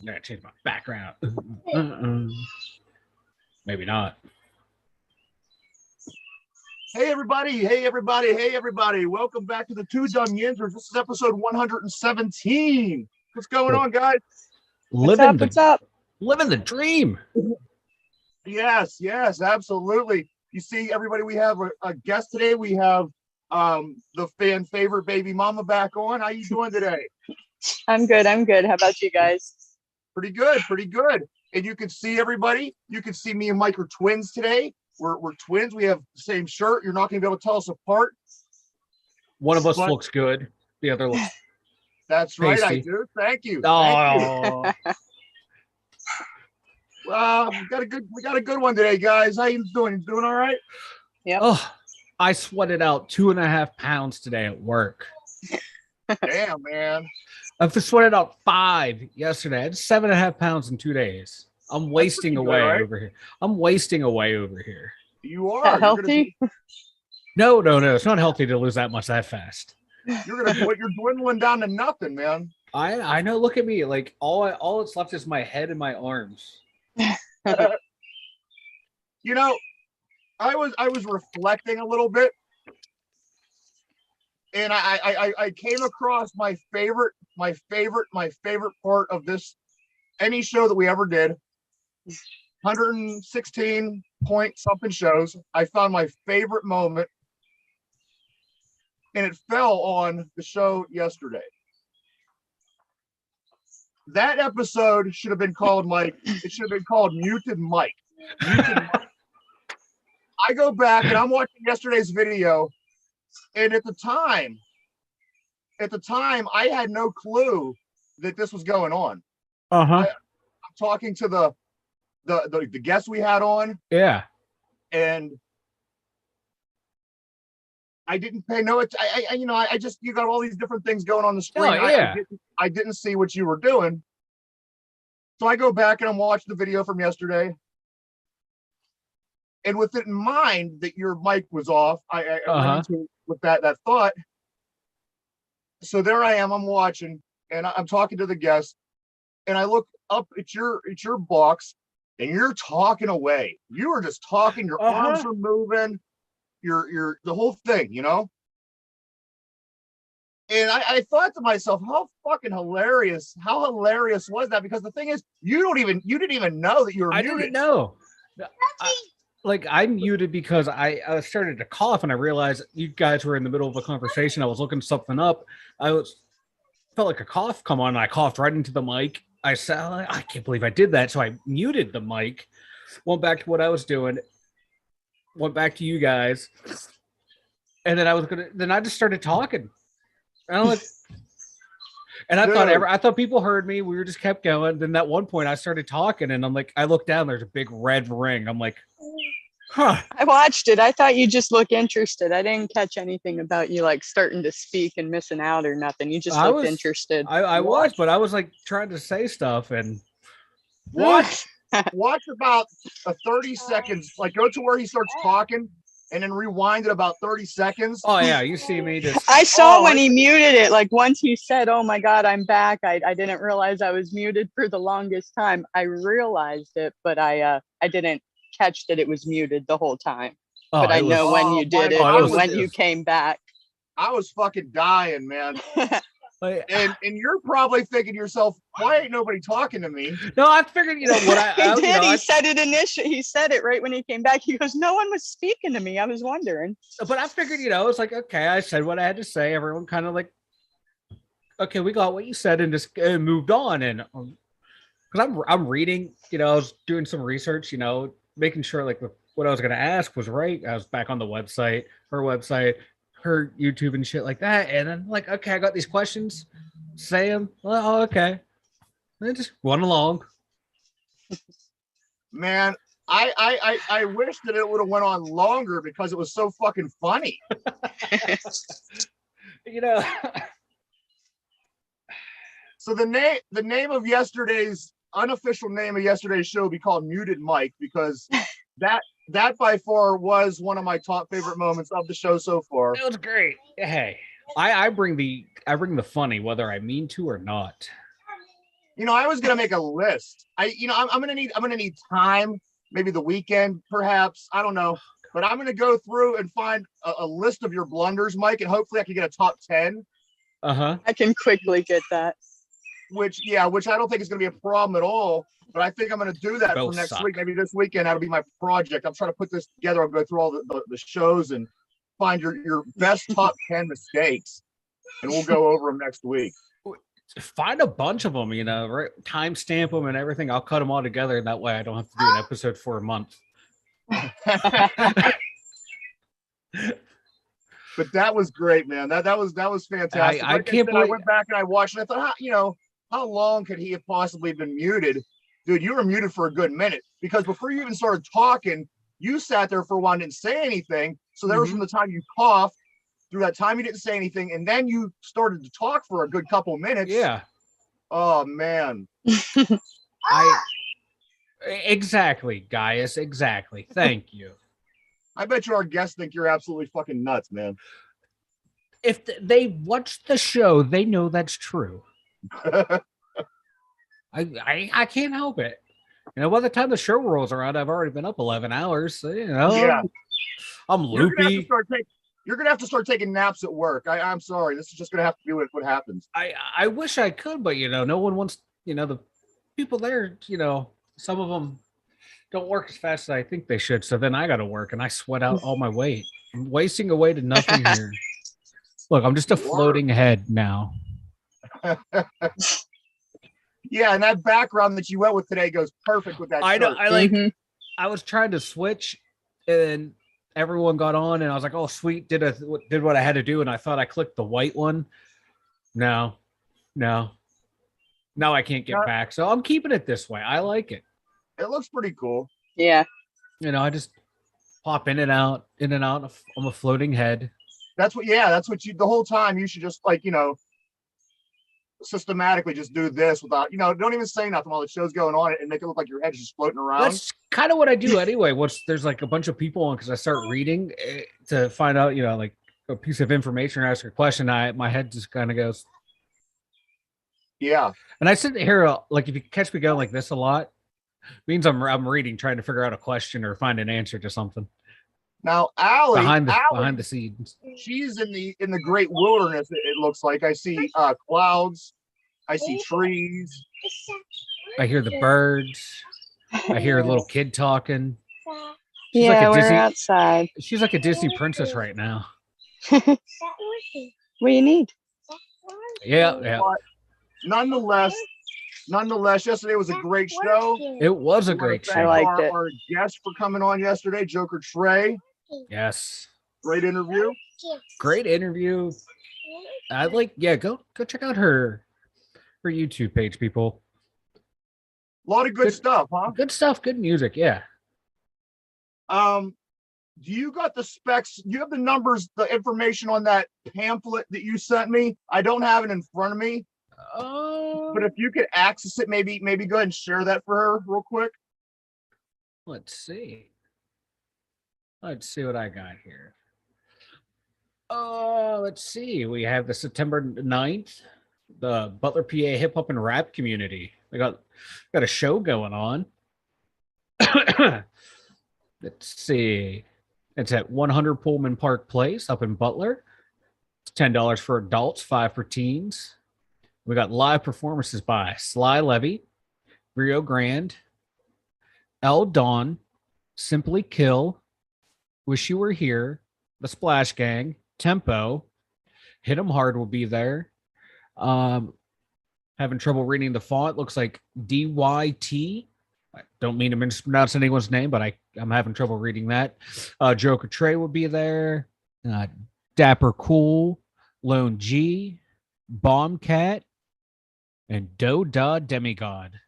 Gotta change my background. Maybe not. Hey everybody. Welcome back to the Two Dum Yinzers. This is episode 117. What's going on, guys? What's up? Living the dream. Yes, absolutely. You see, everybody, we have a guest today. We have the fan favorite baby mama back on. How you doing today? I'm good. How about you guys? Pretty good. And you can see everybody. You can see me and Mike are twins today. We're twins. We have the same shirt. You're not going to be able to tell us apart. One of us looks good. The other looks. That's right. pasty. I do. Thank you. Oh. Thank you. We got a good one today, guys. How you doing? You doing all right? Yeah. Oh, I sweated out 2.5 pounds today at work. Damn, man. I've sweated out 5 yesterday. I had 7.5 pounds in 2 days. I'm wasting away over here. You are. That healthy? No. It's not healthy to lose that much that fast. You're dwindling down to nothing, man. I know. Look at me. Like all that's left is my head and my arms. You know, I was reflecting a little bit, and I came across my favorite part of this any show that we ever did. 116 point something shows. I found my favorite moment, and it fell on the show yesterday. That episode should have been called Muted Mike. I go back and I'm watching yesterday's video, and at the time I had no clue that this was going on. I'm talking to the guests we had on. Yeah. And I didn't pay no attention. I just, you got all these different things going on the screen. Oh, yeah. I didn't see what you were doing. So I go back and I'm watching the video from yesterday. And with it in mind that your mic was off, I went into with that thought. So there I am, I'm watching, and I'm talking to the guest, and I look up at your box, and you're talking away. You were just talking, your arms are moving, your the whole thing, you know? And I thought to myself, how hilarious was that? Because the thing is, you didn't even know that you were muted. I didn't know. I muted because I started to cough, and I realized you guys were in the middle of a conversation. I was looking something up. Felt like a cough come on, and I coughed right into the mic. I said, I can't believe I did that. So I muted the mic, went back to what I was doing, went back to you guys. And then I just started talking. I thought people heard me. We just kept going. Then at one point I started talking, and I'm like, I look down, there's a big red ring. I'm like, huh. I watched it. I thought you just looked interested. I didn't catch anything about you like starting to speak and missing out or nothing. You just looked interested. I was, but I was like trying to say stuff and watch about a 30 seconds, like go to where he starts talking and then rewind it about 30 seconds. Oh yeah, you see me just I saw when he muted it, like once he said, "Oh my God, I'm back." I didn't realize I was muted for the longest time. I realized it, but I didn't catch that it was muted the whole time. But I know when you did it, when you came back. I was fucking dying, man. And you're probably thinking to yourself, why ain't nobody talking to me? No, I figured, what he did. He said it initially. He said it right when he came back. He goes, no one was speaking to me. I was wondering. But I figured, it's like, okay, I said what I had to say. Everyone kind of like, okay, we got what you said, and just moved on. And because I'm reading, I was doing some research, making sure like what I was going to ask was right. I was back on the website, her YouTube and shit like that. And then like, okay, I got these questions, say them. Well, okay. And then just run along. Man, I wish that it would have went on longer because it was so fucking funny. So the name of yesterday's unofficial name of yesterday's show would be called Muted Mike, because that that by far was one of my top favorite moments of the show so far. It was great. Hey, I bring the funny, whether I mean to or not. You know, I was gonna make a list. I'm gonna need time, maybe the weekend, perhaps. I don't know. But I'm gonna go through and find a list of your blunders, Mike, and hopefully I can get a top 10. I can quickly get that. Which I don't think is gonna be a problem at all. But I think I'm gonna do that for next week. Maybe this weekend that'll be my project. I'm trying to put this together. I'll go through all the shows and find your best top 10 mistakes, and we'll go over them next week. Find a bunch of them, right? Timestamp them and everything. I'll cut them all together, and that way I don't have to do an episode for a month. But that was great, man. That was fantastic. I can't believe I went back and I watched it. I thought, how long could he have possibly been muted? Dude, you were muted for a good minute, because before you even started talking, you sat there for a while and didn't say anything. So there was from the time you coughed through that time you didn't say anything, and then you started to talk for a good couple of minutes. Yeah. Oh man. Exactly, Gaius. Exactly. Thank you. I bet you our guests think you're absolutely fucking nuts, man. If they watch the show, they know that's true. I can't help it. By the time the show rolls around, I've already been up 11 hours. So, yeah. I'm loopy. You're gonna have to start taking naps at work. I'm sorry. This is just gonna have to be what happens. I wish I could, but no one wants. The people there. Some of them don't work as fast as I think they should. So then I got to work, and I sweat out all my weight. I'm wasting away to nothing here. Look, I'm just a floating head now. Yeah, and that background that you went with today goes perfect with that. I know. Shirt. I was trying to switch, and everyone got on, and I was like, "Oh, sweet!" Did what I had to do, and I thought I clicked the white one. No. Now I can't get back, so I'm keeping it this way. I like it. It looks pretty cool. Yeah. I just pop in and out. I'm a floating head. That's what you, the whole time you should just systematically just do this without, don't even say nothing while the show's going on and make it look like your head's just floating around. That's kind of what I do anyway. There's like a bunch of people on, because I start reading to find out, like a piece of information or ask a question. My head just kind of goes. Yeah. And I sit here, like, if you catch me going like this a lot, means I'm reading, trying to figure out a question or find an answer to something. Now, Allie, behind the scenes, she's in the great wilderness. It looks like I see clouds, I see trees, I hear the birds, I hear a little kid talking. She's we're outside. She's like a Disney princess right now. What do you need? Yeah. Nonetheless, yesterday was a great show. It was a great show. I liked it. Our guest for coming on yesterday, Joker Trey. Yes. Great interview. Go check out her YouTube page, people. A lot of good stuff, huh? Good stuff, good music, yeah. Do you got the specs? Do you have the numbers, the information on that pamphlet that you sent me? I don't have it in front of me. But if you could access it, maybe go ahead and share that for her real quick. Let's see what I got here. Let's see. We have the September 9th, the Butler, PA hip hop and rap community. We got a show going on. Let's see. It's at 100 Pullman Park Place up in Butler. It's $10 for adults, $5 for teens. We got live performances by Sly Levy, Rio Grande, El Don, Simply Kill, Wish You Were Here, The Splash Gang, Tempo, Hit 'em Hard will be there. Having trouble reading the font. Looks like DYT. I don't mean to mispronounce anyone's name, but I'm having trouble reading that. Joker Trey will be there. Dapper Cool, Lone G, Bombcat, and Doda Demigod.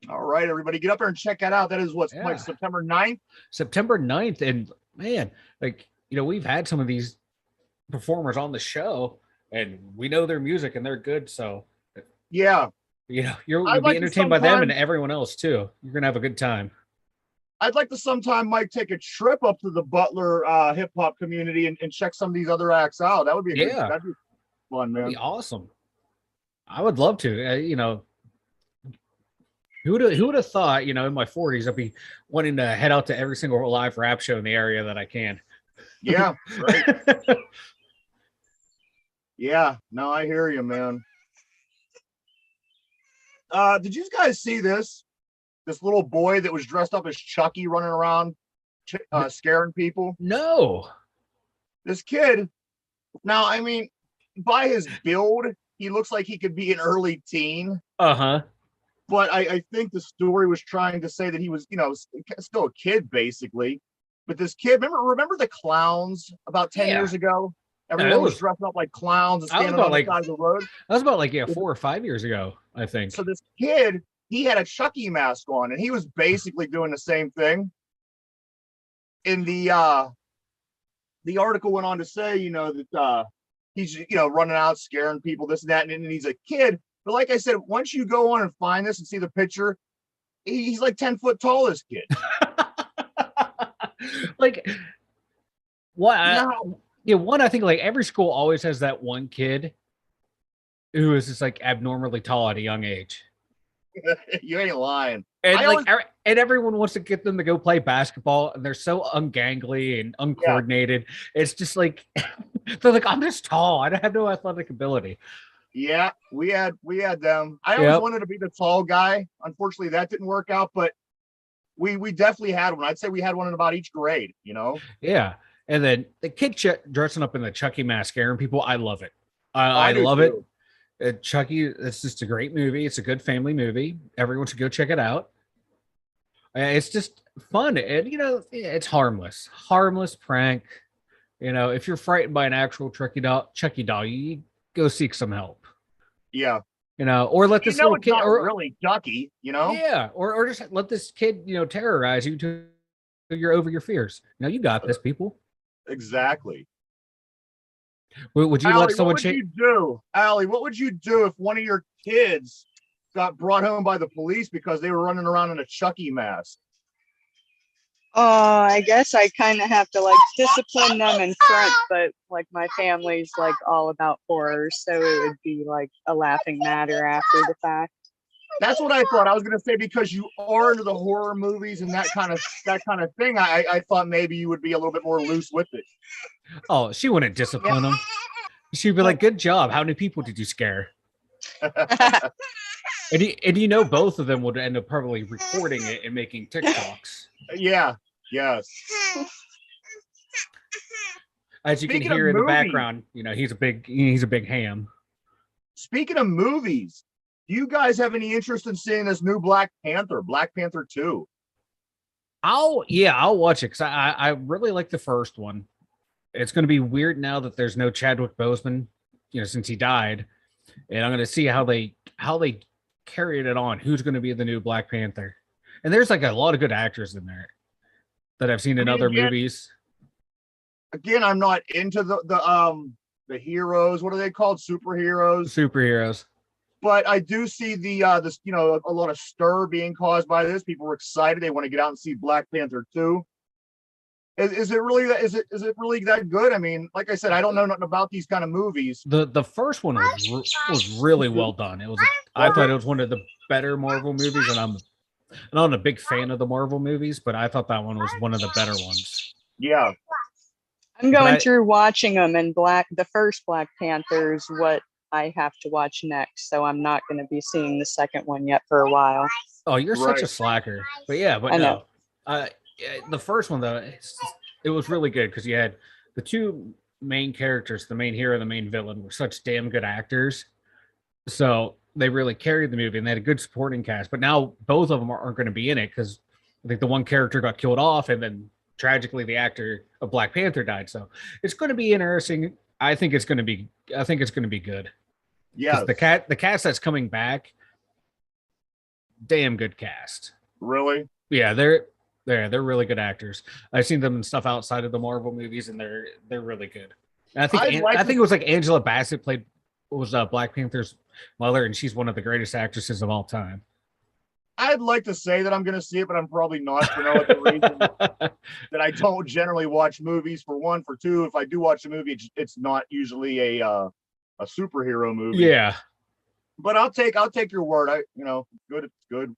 All right, everybody, get up there and check that out. That is like September 9th? September 9th. And man, we've had some of these performers on the show, and we know their music and they're good. So yeah, you'll be entertained by them and everyone else too. You're gonna have a good time. I'd like to sometime, Mike, take a trip up to the Butler hip hop community and check some of these other acts out. That would be that'd be fun, man. That'd be awesome. I would love to. You know, who would have thought? You know, in my 40s, I'd be wanting to head out to every single live rap show in the area that I can. Yeah, right. Yeah, no, I hear you, man. Did you guys see this? This little boy that was dressed up as Chucky running around scaring people? No. This kid, now, I mean, by his build, he looks like he could be an early teen. Uh-huh. But I think the story was trying to say that he was, you know, still a kid, basically. But this kid, remember the clowns about 10 years ago? Everyone was dressing up like clowns and standing on the side of the road. That was about 4 or 5 years ago, I think. So this kid, he had a Chucky mask on, and he was basically doing the same thing. In the article went on to say, you know, that he's, you know, running out, scaring people, this and that, and he's a kid. But like I said, once you go on and find this and see the picture, he's like 10 foot tall, this kid. Like, what? One, I think like every school always has that one kid who is just like abnormally tall at a young age. You ain't lying. And and everyone wants to get them to go play basketball, and they're so ungangly and uncoordinated. Yeah. It's just like they're like, I'm just tall. I don't have no athletic ability. Yeah, we had them. I always wanted to be the tall guy. Unfortunately, that didn't work out, but we definitely had one. I'd say we had one in about each grade, you know? Yeah. And then the kid dressing up in the Chucky mask, scaring people, I love it. I love it. Chucky, it's just a great movie. It's a good family movie. Everyone should go check it out. It's just fun. And, you know, it's harmless. Harmless prank. You know, if you're frightened by an actual Chucky doll, you go seek some help. Yeah. You know, or let this little kid, or really Chucky, you know? Yeah. Or just let this kid, you know, terrorize you till you're over your fears. Now you got this, people. Exactly. Would you let someone change? Allie, what would you do if one of your kids got brought home by the police because they were running around in a Chucky mask? I guess I kind of have to like discipline them in front, but like my family's like all about horror, so it would be like a laughing matter after the fact. That's what I thought. I was gonna say, because you are into the horror movies and that kind of thing. I thought maybe you would be a little bit more loose with it. Oh, she wouldn't discipline them. She'd be like, "Good job. How many people did you scare?" and you know, both of them would end up probably recording it and making TikToks. Yeah. Yes. As you can hear in the background, you know, he's a big ham. Speaking of movies, do you guys have any interest in seeing this new Black Panther 2? I'll watch it because I really like the first one. It's going to be weird now that there's no Chadwick Boseman, you know, since he died, and I'm going to see how they carried it on. Who's going to be the new Black Panther? And there's like a lot of good actors in there that I've seen in other movies. Again, I'm not into the heroes. What are they called? Superheroes. But I do see this, you know, a lot of stir being caused by this. People are excited. They want to get out and see Black Panther 2. Is it really that good? I mean, like I said, I don't know nothing about these kind of movies. The first one was really well done. I thought it was one of the better Marvel movies, and I'm not a big fan of the Marvel movies, but I thought that one was one of the better ones. Yeah. I'm going through watching them, and the first Black Panther is what I have to watch next, so I'm not going to be seeing the second one yet for a while. Oh, you're such a slacker. But yeah, but no. The first one, though, it was really good because you had the two main characters, the main hero and the main villain, were such damn good actors. So they really carried the movie, and they had a good supporting cast. But now both of them aren't going to be in it because I think the one character got killed off, and then tragically the actor of Black Panther died. So it's going to be interesting. I think it's going to be good. Yeah. The cast that's coming back, damn good cast. Really? Yeah, they're really good actors. I've seen them in stuff outside of the Marvel movies, and they're really good. And I think it was like Angela Bassett was Black Panther's mother, and she's one of the greatest actresses of all time. I'd like to say that I'm going to see it, but I'm probably not for no other reason that I don't generally watch movies. For one, for two, if I do watch a movie, it's not usually a superhero movie. Yeah. But I'll take your word. Good. It's good.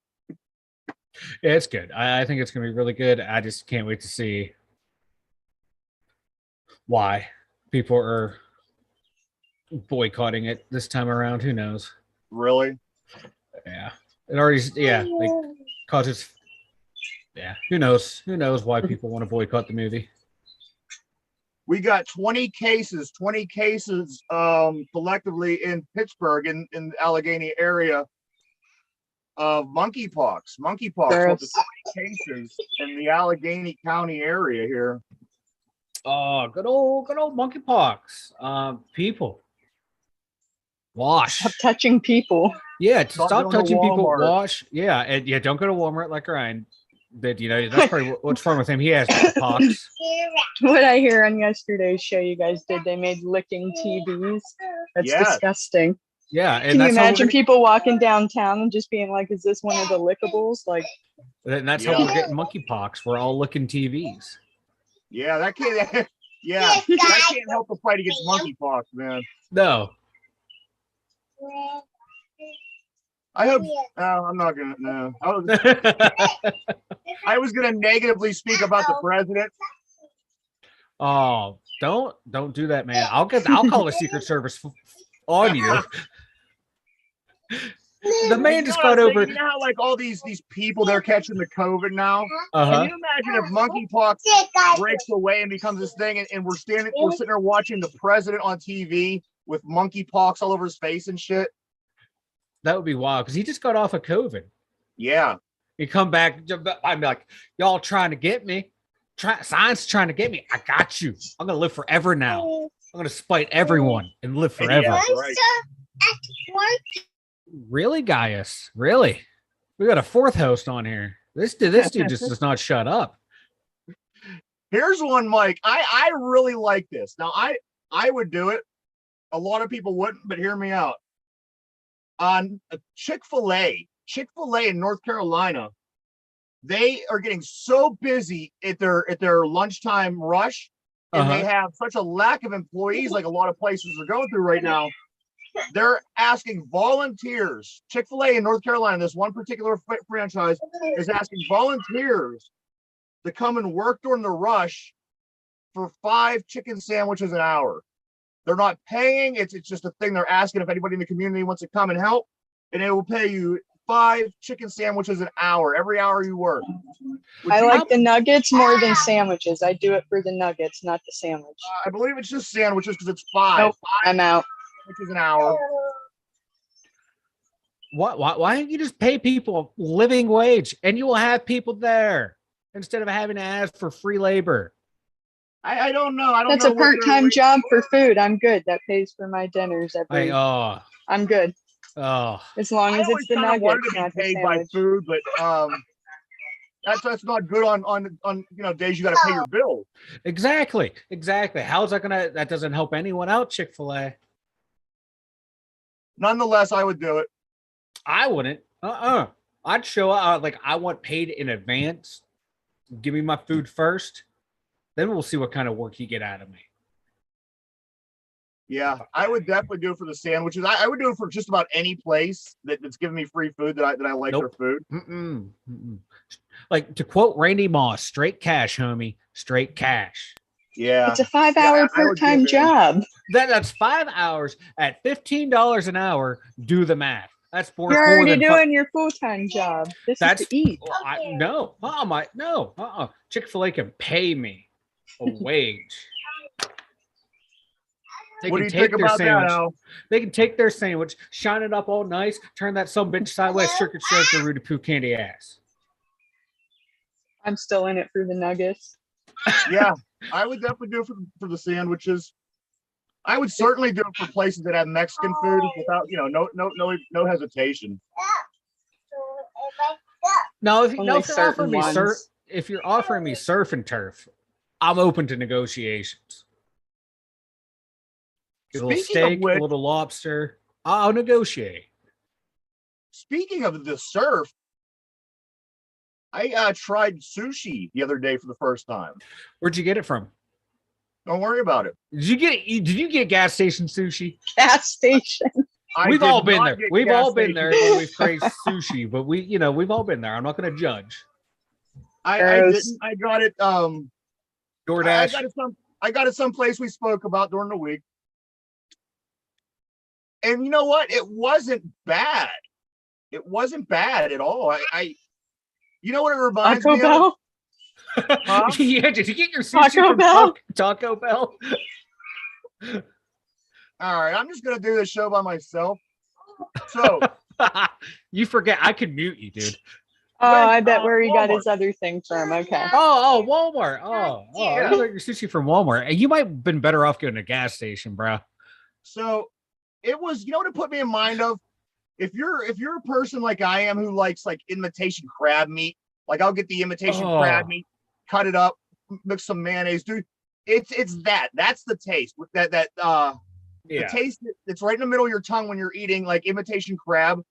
Yeah, it's good. I think it's gonna be really good. I just can't wait to see why people are boycotting it this time around. Who knows? Really? Yeah. It already, like, causes, yeah. Who knows? Who knows why people want to boycott the movie? We got 20 cases collectively in Pittsburgh, in the Allegheny area, of monkeypox. Monkeypox, 20 cases in the Allegheny County area here. Oh, good old monkeypox. People, wash. Stop touching people. Yeah, stop touching people. Wash. Yeah, and don't go to Walmart like Ryan. That's probably what's wrong with him. He has pox. What I hear on yesterday's show you guys did, they made licking TVs. That's disgusting. Yeah, and can you imagine people walking downtown and just being like, "Is this one of the lickables?" Like, and that's how we're getting monkeypox. We're all licking TVs. Yeah, that can't. Yeah, that can't help the fight against monkeypox, man. No. I hope. I'm not gonna. No, I was gonna negatively speak about the president. Oh, don't do that, man. I'll call the Secret Service on you. The man just got over. You know how like all these people they're catching the COVID now. Uh-huh. Can you imagine if monkeypox breaks away and becomes this thing, and we're sitting there watching the president on TV with monkeypox all over his face and shit? That would be wild because he just got off of COVID. Yeah. He come back. I'm like, y'all trying to get me. Science trying to get me. I got you. I'm gonna live forever now. I'm gonna spite everyone and live forever. Yeah, right. Really, Gaius? Really? We got a fourth host on here. This dude just does not shut up. Here's one, Mike. I really like this. Now, I would do it. A lot of people wouldn't, but hear me out. On Chick-fil-A in North Carolina, they are getting so busy at their lunchtime rush, and they have such a lack of employees, like a lot of places are going through right now. They're asking volunteers. Chick-fil-A in North Carolina, this one particular franchise, is asking volunteers to come and work during the rush for 5 chicken sandwiches an hour. They're not paying. It's just a thing they're asking if anybody in the community wants to come and help, and they will pay you 5 chicken sandwiches an hour every hour you work. I like the nuggets more than sandwiches. I do it for the nuggets, not the sandwich. I believe it's just sandwiches because it's 5. Nope, I'm out. Sandwiches an hour. Why don't you just pay people a living wage and you will have people there instead of having to ask for free labor? I don't know. That's a part-time job for food. I'm good. That pays for my dinners every. I'm good. Oh, as long as it's the nuggets, not the paid by food, but that's not good on days you got to pay your bills. Exactly. How's that gonna? That doesn't help anyone out. Chick-fil-A. Nonetheless, I would do it. I wouldn't. I'd show up like I want paid in advance. Give me my food first. Then we'll see what kind of work you get out of me. Yeah, I would definitely do it for the sandwiches. I would do it for just about any place that's giving me free food that I like their food. Like, to quote Randy Moss, straight cash, homie. Straight cash. Yeah. It's a 5-hour part-time job. That's 5 hours at $15 an hour. Do the math. That's more. You're already doing your full-time job. That's to eat. No. Chick-fil-A can pay me a wage. What do you think about that, Al? They can take their sandwich, shine it up all nice, turn that some bitch sideways, circuit to Rudy Poo candy ass. I'm still in it for the nuggets. Yeah, I would definitely do it for the sandwiches. I would certainly do it for places that have Mexican food without, no hesitation. No, if you're offering me surf and turf, I'm open to negotiations. A little steak, a little lobster. I'll negotiate. Speaking of the surf, I tried sushi the other day for the first time. Where'd you get it from? Don't worry about it. Did you get gas station sushi? Gas station. We've all been there. We've all been station. there when we've craved sushi, but we've all been there. I'm not going to judge. I didn't. I got it. DoorDash. I got it someplace we spoke about during the week. And you know what? It wasn't bad. It wasn't bad at all. You know what it reminds Taco me Bell? of? Huh? Yeah, did you get your sushi Taco from Bell? Taco Bell? All right, I'm just gonna do this show by myself. So You forget I could mute you, dude. Oh, I bet where he got Walmart. his other thing from. Okay. Oh, Walmart. Oh, Yeah. I got your sushi from Walmart. And you might have been better off going to a gas station, bro. So it was, you know what it put me in mind of? If you're a person like I am who likes like imitation crab meat, like I'll get the imitation crab meat, cut it up, mix some mayonnaise, dude. It's that's the taste. The taste that's right in the middle of your tongue when you're eating like imitation crab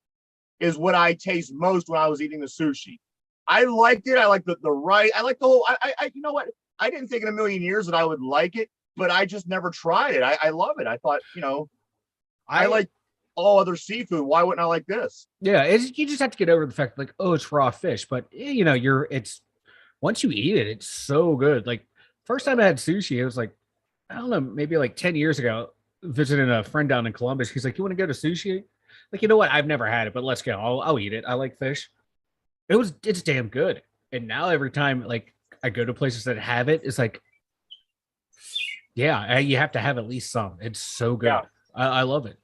is what I taste most when I was eating the sushi. I liked it. I like the rice. I like the whole. I you know what? I didn't think in a million years that I would like it, but I just never tried it. I love it. I thought, I like all other seafood. Why wouldn't I like this? Yeah, you just have to get over the fact like, oh, it's raw fish, but it's once you eat it, it's so good. Like first time I had sushi, it was like, I don't know, maybe like 10 years ago, visiting a friend down in Columbus. He's like, you want to go to sushi? Like, you know what? I've never had it, but let's go. I'll eat it. I like fish. It's damn good. And now every time like I go to places that have it, it's like, yeah, you have to have at least some. It's so good. Yeah. I love it.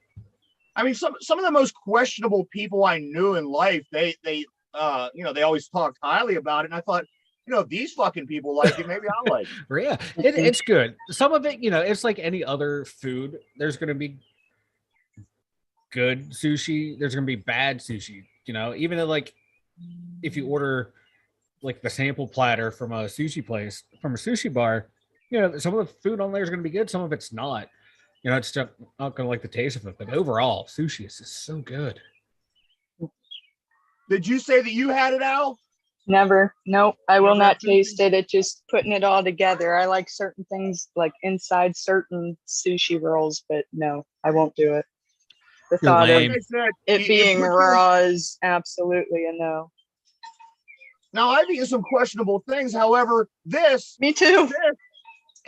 I mean, some of the most questionable people I knew in life, they always talked highly about it. And I thought, if these fucking people like it, maybe I'll like it. Yeah, it's good. Some of it, it's like any other food. There's going to be good sushi. There's going to be bad sushi. Even though like if you order like the sample platter from a sushi place, from a sushi bar, some of the food on there is going to be good. Some of it's not. It's just not going to like the taste of it. But overall, sushi is just so good. Did you say that you had it, Al? Never. Nope. I will not taste it. It's just putting it all together. I like certain things like inside certain sushi rolls, but no, I won't do it. The thought of it being raw is absolutely a no. Now, I've eaten some questionable things. However, Me too.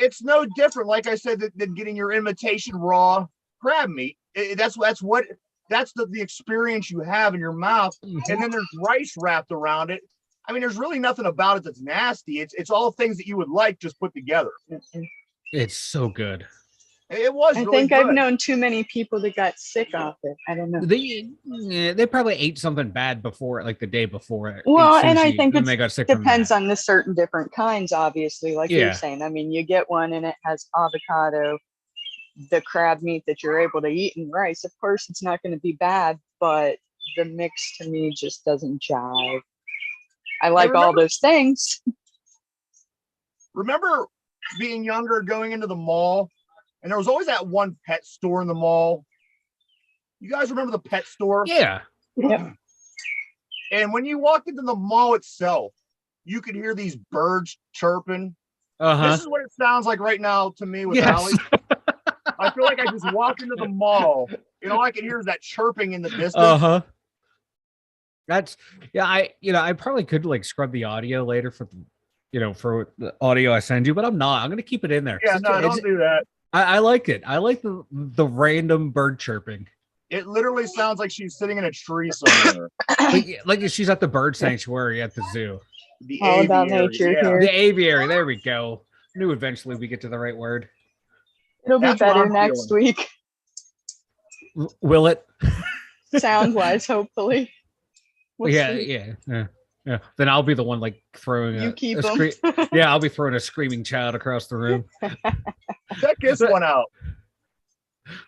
It's no different, like I said, than getting your imitation raw crab meat. That's the experience you have in your mouth. Mm-hmm. And then there's rice wrapped around it. I mean, there's really nothing about it that's nasty. It's all things that you would like just put together. It's so good. It was. I really think good. I've known too many people that got sick off it. I don't know. They probably ate something bad before, like the day before. Well, and I think it depends on the certain different kinds, obviously, like you're saying. I mean, you get one and it has avocado, the crab meat that you're able to eat, and rice. Of course, it's not going to be bad, but the mix to me just doesn't jive. I like all those things. Remember being younger, going into the mall, and there was always that one pet store in the mall. You guys remember the pet store? Yeah. Yep. And when you walked into the mall itself, you could hear these birds chirping. Uh-huh. This is what it sounds like right now to me with Allie. I feel like I just walked into the mall, and all I can hear is that chirping in the distance. Uh-huh. I probably could like scrub the audio later for the audio I send you, but I'm not. I'm gonna keep it in there. Yeah, no, don't do that. I like it. I like the random bird chirping. It literally sounds like she's sitting in a tree somewhere. like she's at the bird sanctuary at the zoo. The all about nature here. The aviary. There we go. I knew eventually we get to the right word. It'll be better next week. Will it? Sound wise, hopefully. We'll yeah. Then I'll be the one like throwing I'll be throwing a screaming child across the room. Check this one out.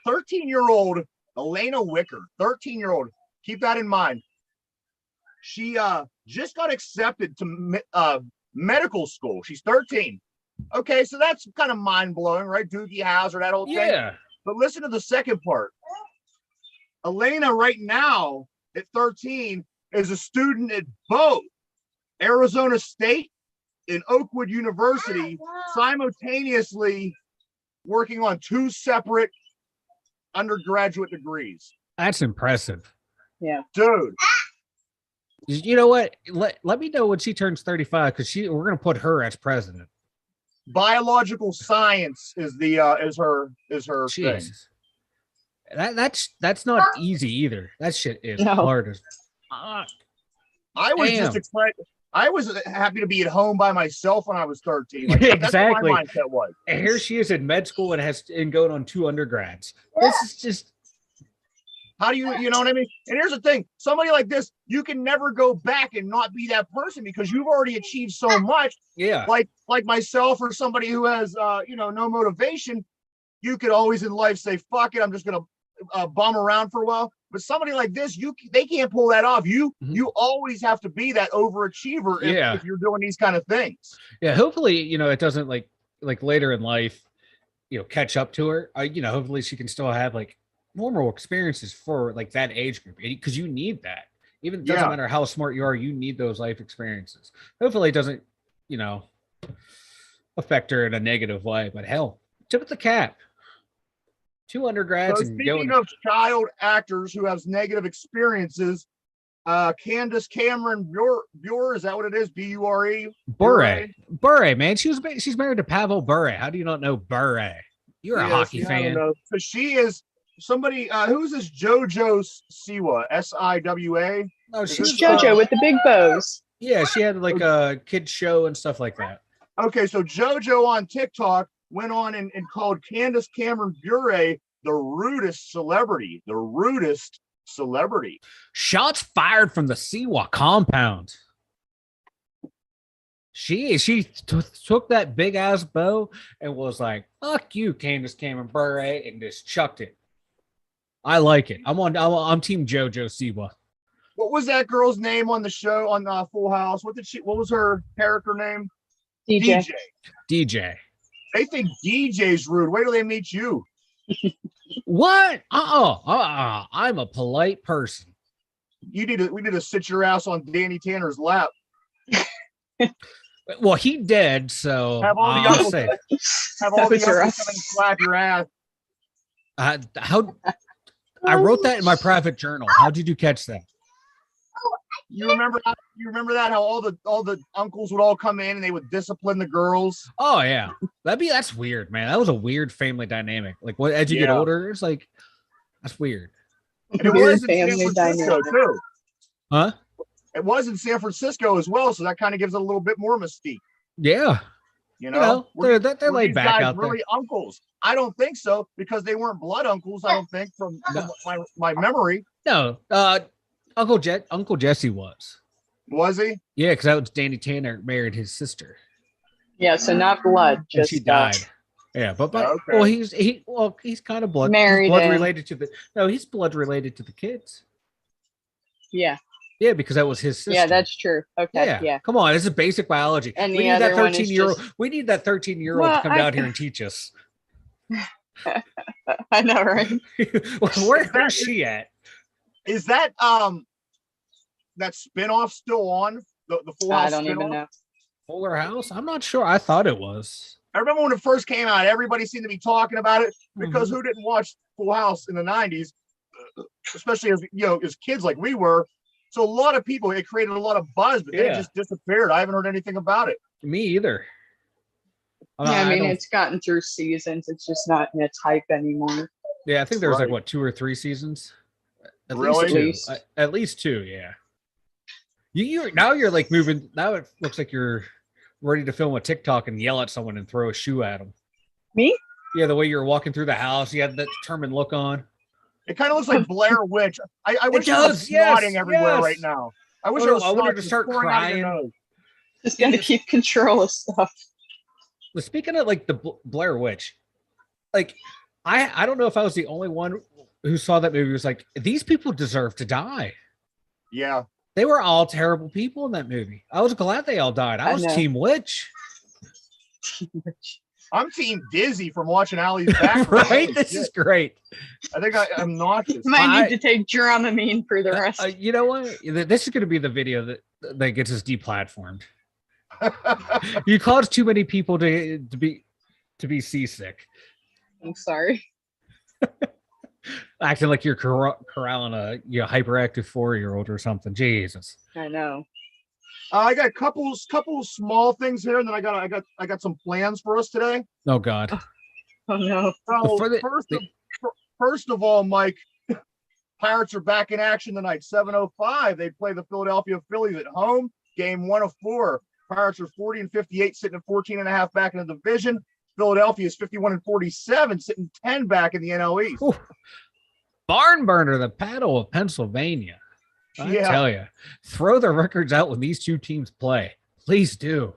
13-year-old Elena Wicker, 13-year-old. Keep that in mind. She just got accepted to medical school. She's 13. Okay, so that's kind of mind-blowing, right? Doogie Howser, that whole thing. Yeah. But listen to the second part. Elena right now at 13 is a student at both Arizona State, and Oakwood University simultaneously working on 2 separate undergraduate degrees. That's impressive. Yeah. Dude. You know what? Let me know when she turns 35 because we're gonna put her as president. Biological science is her thing. That's not easy either. That shit is hard as I was just excited. I was happy to be at home by myself when I was 13. Like, exactly. That's what my mindset was. And here she is in med school and going on 2 undergrads. This is just. How do you know what I mean? And here's the thing: somebody like this, you can never go back and not be that person because you've already achieved so much. Yeah. Like myself or somebody who has no motivation, you could always in life say, "Fuck it, I'm just gonna bum around for a while." But somebody like this, they can't pull that off. You always have to be that overachiever if you're doing these kind of things. Yeah, hopefully, it doesn't like later in life, catch up to her. Hopefully she can still have like normal experiences for like that age group because you need that. Even it doesn't matter how smart you are, you need those life experiences. Hopefully it doesn't, affect her in a negative way. But hell, tip of the cap. 2 undergrads. So speaking of child actors who has negative experiences, Candace Cameron Bure, is that what it is? B-U-R-E? Bure, man. She's married to Pavel Bure. How do you not know Bure? You're a hockey fan. So she is somebody. Who's this? JoJo Siwa? S-I-W-A. No, she's JoJo with the big bows. Yeah, she had like a kid show and stuff like that. Okay, so JoJo on TikTok went on and called Candace Cameron Bure the rudest celebrity. The rudest celebrity. Shots fired from the Siwa compound. She took that big ass bow and was like, "Fuck you, Candace Cameron Bure," and just chucked it. I like it. I'm Team JoJo Siwa. What was that girl's name on the show on Full House? What was her character name? DJ. They think DJ's rude. Wait till they meet you. What? I'm a polite person. We need to sit your ass on Danny Tanner's lap. Well, he dead, so have all the uncles come and slap your ass. I wrote that in my private journal. How did you catch that? You remember that? How all the uncles would all come in and they would discipline the girls. Oh yeah, that's weird, man. That was a weird family dynamic. Like, as you get older, it's like that's weird. And it was in San Francisco too. Huh? It was in San Francisco as well, so that kind of gives it a little bit more mystique. Yeah. They're laid back out there. Really uncles? I don't think so because they weren't blood uncles. I don't think from my memory. No. Uncle Jesse was. Was he? Yeah, because that was Danny Tanner married his sister. Yeah, so not blood. Just she died. Yeah, but okay. Well, he's kind of blood. Married. He's blood related to he's blood related to the kids. Yeah. Yeah, because that was his sister. Yeah, that's true. Okay. Yeah. Come on, this is basic biology. And we need that 13-year-old. We need that 13-year-old to come down here and teach us. I know, right? Where's she at? Is that that spinoff still on? The Full House? I don't even know. Fuller House? I'm not sure. I thought it was. I remember when it first came out, everybody seemed to be talking about it because who didn't watch Full House in the 90s, especially as kids like we were. So a lot of people, it created a lot of buzz, but then it just disappeared. I haven't heard anything about it. Me either. Yeah, I mean, it's gotten through seasons. It's just not in its hype anymore. Yeah, I think there was like 2 or 3 seasons. At least two. Yeah. You're like moving. Now it looks like you're ready to film a TikTok and yell at someone and throw a shoe at them. Me? Yeah, the way you're walking through the house, you had that determined look on. It kind of looks like Blair Witch. I wish it was snotting everywhere right now. I wish I wanted to start crying. Just gotta keep control of stuff. Well, speaking of like the Blair Witch, like I don't know if I was the only one who saw that movie was like, these people deserve to die. Yeah. They were all terrible people in that movie. I was glad they all died. I was Team Witch. I'm team dizzy from watching Allie's back. Right? This is great. I think I'm nauseous. Might need to take Dramamine for the rest. You know what? This is going to be the video that gets us deplatformed. You caused too many people to be seasick. I'm sorry. Acting like you're corralling a hyperactive 4-year-old or something. Jesus. I know. I got a couple small things here, and then I got some plans for us today. Oh God. Oh no. So first of all, Mike, Pirates are back in action tonight. 7:05. They play the Philadelphia Phillies at home. Game 1 of 4. Pirates are 40-58, sitting at 14.5 back in the division. Philadelphia is 51-47, sitting 10 back in the NL East. Ooh. Barn burner, the paddle of Pennsylvania. I tell you, throw the records out when these two teams play. Please do.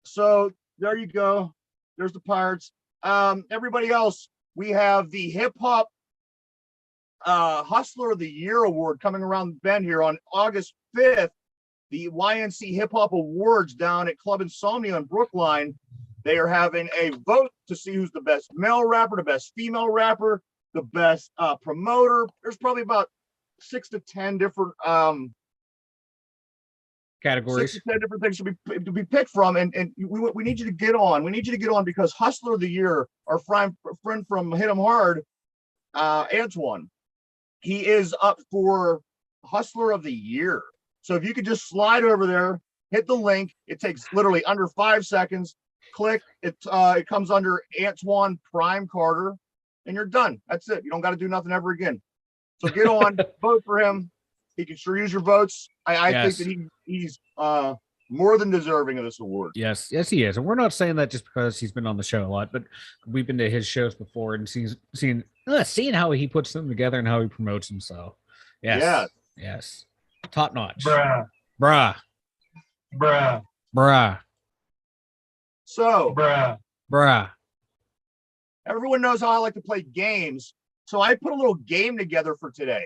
So there you go. There's the Pirates. Everybody else, we have the Hip Hop Hustler of the Year Award coming around the bend here on August 5th. The YNC Hip Hop Awards down at Club Insomnia in Brookline. They are having a vote to see who's the best male rapper, the best female rapper, the best promoter. There's probably about 6 to 10 different categories. 6 to 10 different things to be picked from, and we need you to get on. We need you to get on because Hustler of the Year, our friend from Hit 'Em Hard, Antoine, he is up for Hustler of the Year. So if you could just slide over there, hit the link. It takes literally under 5 seconds. Click it. It comes under Antoine Prime Carter, and you're done. That's it. You don't got to do nothing ever again. So get on, vote for him. He can sure use your votes. I think that he's more than deserving of this award. Yes, he is. And we're not saying that just because he's been on the show a lot, but we've been to his shows before and seeing how he puts them together and how he promotes them. So, yes, top notch. Bruh. So, bruh. Everyone knows how I like to play games. So I put a little game together for today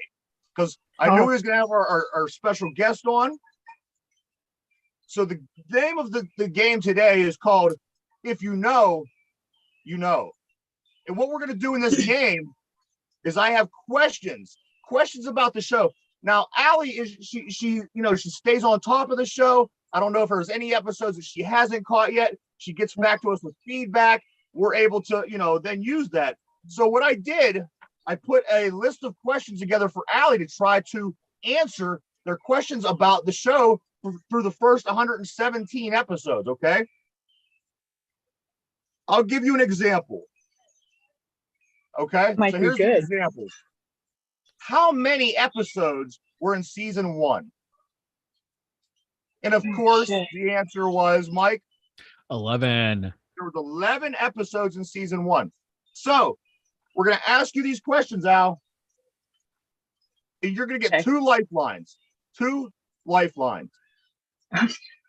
because I knew we was going to have our special guest on. So the name of the game today is called If You Know, You Know. And what we're going to do in this game is I have questions about the show. Now, Allie she stays on top of the show. I don't know if there's any episodes that she hasn't caught yet. She gets back to us with feedback. We're able to, then use that. So what I did, I put a list of questions together for Allie to try to answer their questions about the show through the first 117 episodes, okay? I'll give you an example. Okay? Might so be here's good. an example. How many episodes were in season 1? And of course, the answer was, Mike? 11. There was 11 episodes in season 1. So we're going to ask you these questions, Al. And you're going to get 2 lifelines. 2 lifelines.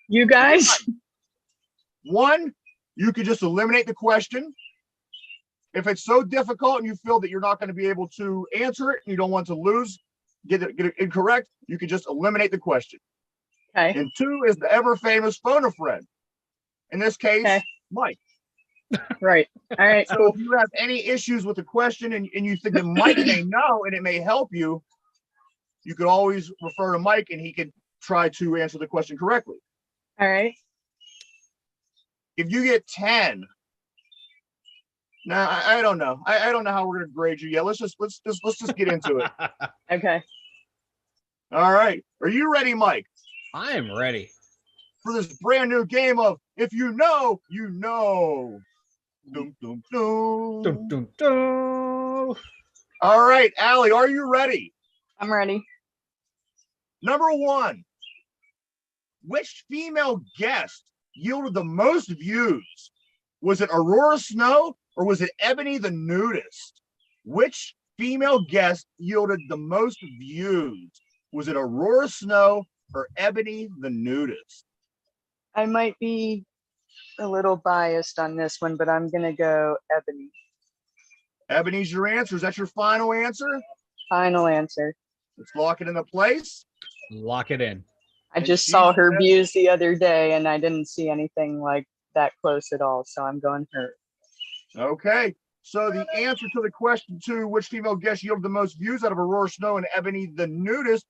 You guys? One, you could just eliminate the question. If it's so difficult and you feel that you're not going to be able to answer it and you don't want to lose, get it incorrect, you could just eliminate the question. Okay. And 2 is the ever famous phone a friend. In this case, Mike. Right. All right. So Cool. if you have any issues with the question and you think that Mike may know and it may help you, you could always refer to Mike and he could try to answer the question correctly. All right. If you get 10, now I don't know. I don't know how we're gonna grade you yet. Let's just get into it. Okay. All right. Are you ready, Mike? I am ready for this brand new game of If You Know, You Know. Dum, dum, dum. Dun, dun, dun. All right, Allie, are you ready? I'm ready. Number 1. Which female guest yielded the most views? Was it Aurora Snow or was it Ebony the Nudist? Which female guest yielded the most views? Was it Aurora Snow or Ebony the Nudist? I might be a little biased on this one, but I'm going to go Ebony. Ebony's your answer. Is that your final answer? Final answer. Let's lock it into place. Lock it in. I just saw her views the other day and I didn't see anything like that close at all, so I'm going her. Okay. So the answer to the question 2, which female guest yielded the most views out of Aurora Snow and Ebony the Nudist?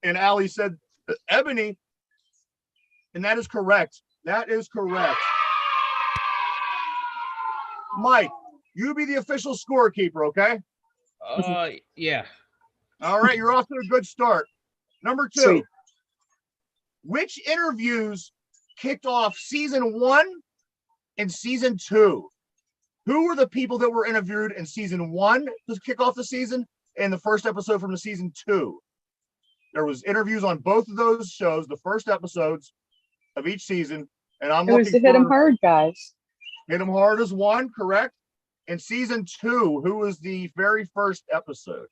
And Allie said Ebony, and that is correct. That is correct. Mike, you be the official scorekeeper, okay? Yeah. All right, you're off to a good start. Number 2. Sweet. Which interviews kicked off season 1 and season 2? Who were the people that were interviewed in season 1 to kick off the season and the first episode from the season 2? There was interviews on both of those shows, the first episodes of each season, and I'm It was looking the Hit 'em for Hard guys. Hit 'em Hard is 1, correct? And season 2, who was the very first episode?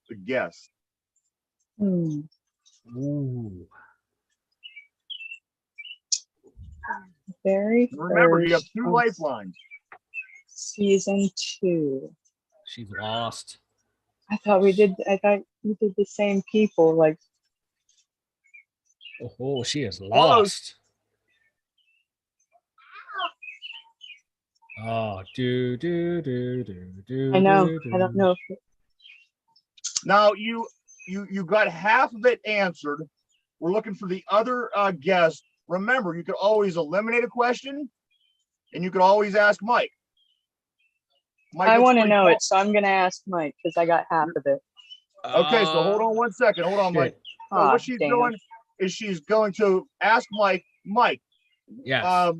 The guest. Hmm. Ooh. Very Remember, you have first 2 of lifelines. season 2. She's lost. I thought we did the same people. Like, Oh, she is lost. Oh, do. I know. Do. I don't know if Now you got half of it answered. We're looking for the other guest. Remember, you could always eliminate a question, and you could always ask Mike. Mike, I what's want to free know call? it, so I'm gonna ask Mike because I got half of it. Okay, so hold on 1 second. Hold on, Mike. Shit. So Aw, what she's damn. doing is she's going to ask Mike. Mike, Yes.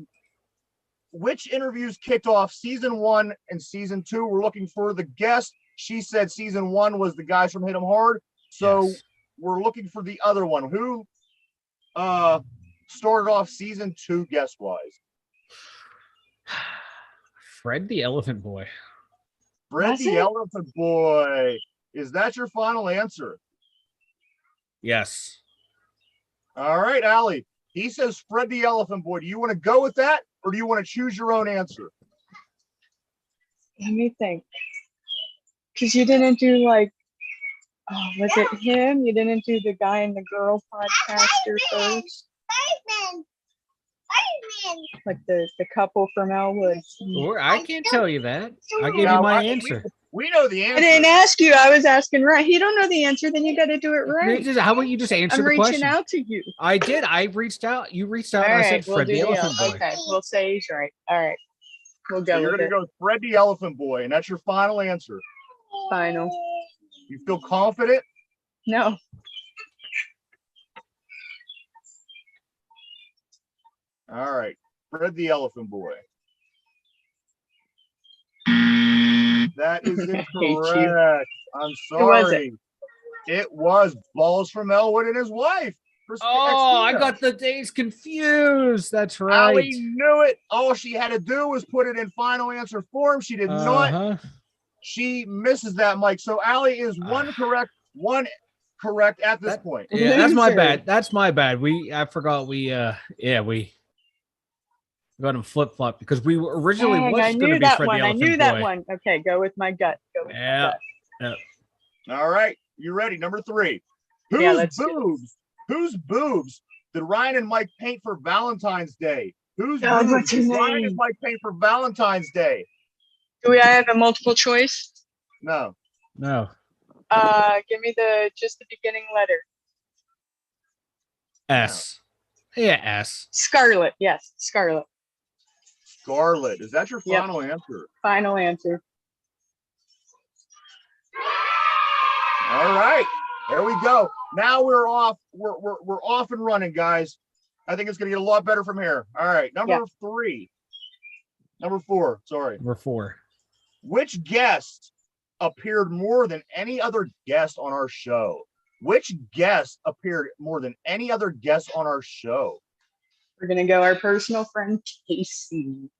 which interviews kicked off season 1 and season 2? We're looking for the guest. She said season 1 was the guys from Hit 'em Hard. So Yes. we're looking for the other one. Who started off season 2 guest wise? Fred the Elephant Boy. Fred Was the it? Elephant Boy. Is that your final answer? Yes. All right, Allie. He says Fred the Elephant Boy. Do you want to go with that, or do you want to choose your own answer? Let me think. Because you didn't do like, oh, was it him? You didn't do the guy and the girl podcaster first? Like the couple from Elwood. Or I can't tell you that. I gave Now, you my we- answer. We know the answer. I didn't ask you. I was asking right. You don't know the answer, then you got to do it right. How about you just answer I'm the reaching question? out to you. I did. I reached out. You reached out. All And I right, said we'll Fred do the the Elephant Boy. Okay, we'll say he's right. All right, we'll So go you're with going to it. go Fred the Elephant Boy, and that's your final answer. Final. You feel confident? No. All right. Fred the Elephant Boy. That is I hate you. incorrect. I'm Who was sorry. It was Balls from Elwood and his wife. Oh, I Christina. got the days confused. That's right. Allie knew it. All she had to do was put it in final answer form. She did not. Uh-huh. She misses that, Mike. So Allie is one correct at this point. Yeah, that's my Loser. bad. That's my bad. I forgot we got him flip flop because we were originally Dang, was I going to knew be that Fred one. the I Elephant knew that Boy. one. Okay, go with my gut. Go with my Yeah. gut. All right. You ready? Number 3. Yeah, let's do Whose boobs did Ryan and Mike paint for Valentine's Day? Whose God, boobs what's did his Ryan name? and Mike paint for Valentine's Day? Do I have a multiple choice? No. No. Give me just the beginning letter. S. Yeah, S. Scarlet. Yes, Scarlet. Scarlet. Is that your Yep. final answer? Final answer. All right. There we go. Now we're off. We're off and running, guys. I think it's going to get a lot better from here. All right. Number 4. Sorry. Number 4. Which guest appeared more than any other guest on our show? Which guest appeared more than any other guest on our show? We're gonna go our personal friend Casey.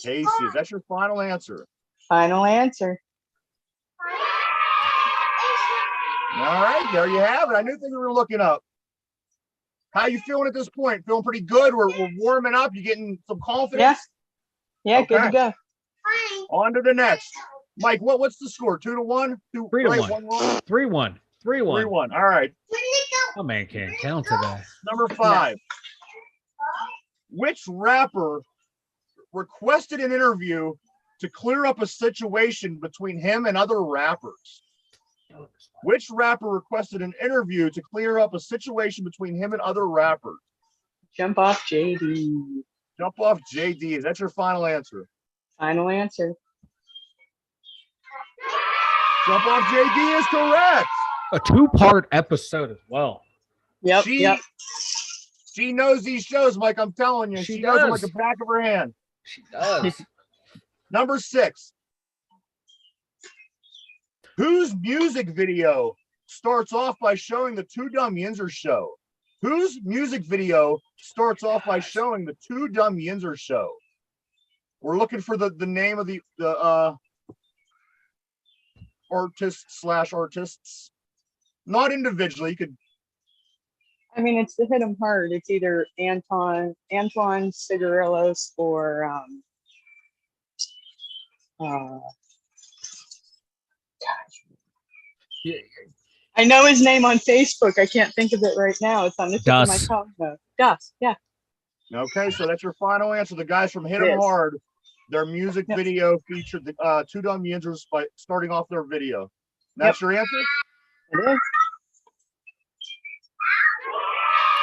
Casey, is that your final answer? Final answer. All right, there you have it. I knew things were looking up. How you feeling at this point? Feeling pretty good? We're warming up. You getting some confidence? Yeah, good to Okay. go. On to the next. Mike, what's the score? 2-1? 3-1. One wrong? 3-1. 3-1. 3-1. All right. Oh man, can't count today. Number 5. Which rapper requested an interview to clear up a situation between him and other rappers? Which rapper requested an interview to clear up a situation between him and other rappers? Jump off JD. Jump off JD. Is that your final answer? Final answer. Jump off JD is correct. A 2-part episode as well. Yep. She knows these shows, Mike. I'm telling you. She knows them like the back of her hand. She does. Number 6. Whose music video starts off by showing the Two Dum Yinzers show? Whose music video starts off by showing the Two Dum Yinzers show? We're looking for the name of the artist/artists. Not individually. You could. I mean, it's to hit 'em hard. It's either Antoine Cigarillos or I know his name on Facebook. I can't think of it right now. It's on the tip of my tongue. No. Dust, yeah. Okay, so that's your final answer. The guys from Hit 'em Hard, their music video featured the Two Dum Yinzers by starting off their video. That's your answer? It is.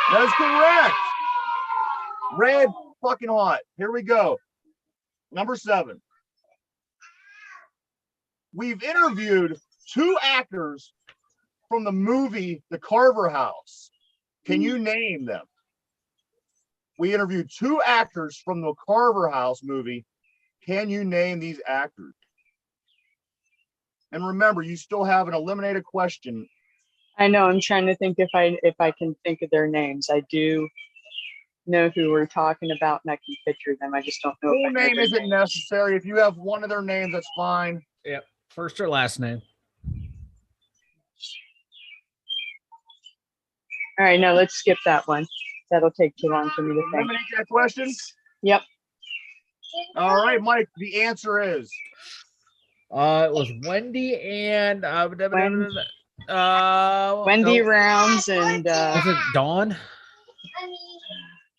That is correct. Red fucking hot. Here we go. Number 7. We've interviewed 2 actors from the movie The Carver House. Can you name them? We interviewed 2 actors from the Carver House movie. Can you name these actors? And remember, you still have an eliminated question. I know. I'm trying to think if I can think of their names. I do know who we're talking about, and I can picture them. I just don't know. Full name isn't necessary. If you have one of their names, that's fine. Yep. First or last name. All right, no, let's skip that one. That'll take too long for me to think. Eliminate that question? Yep. All right, Mike, the answer is? It was Wendy and Wendy Rounds and was it Dawn?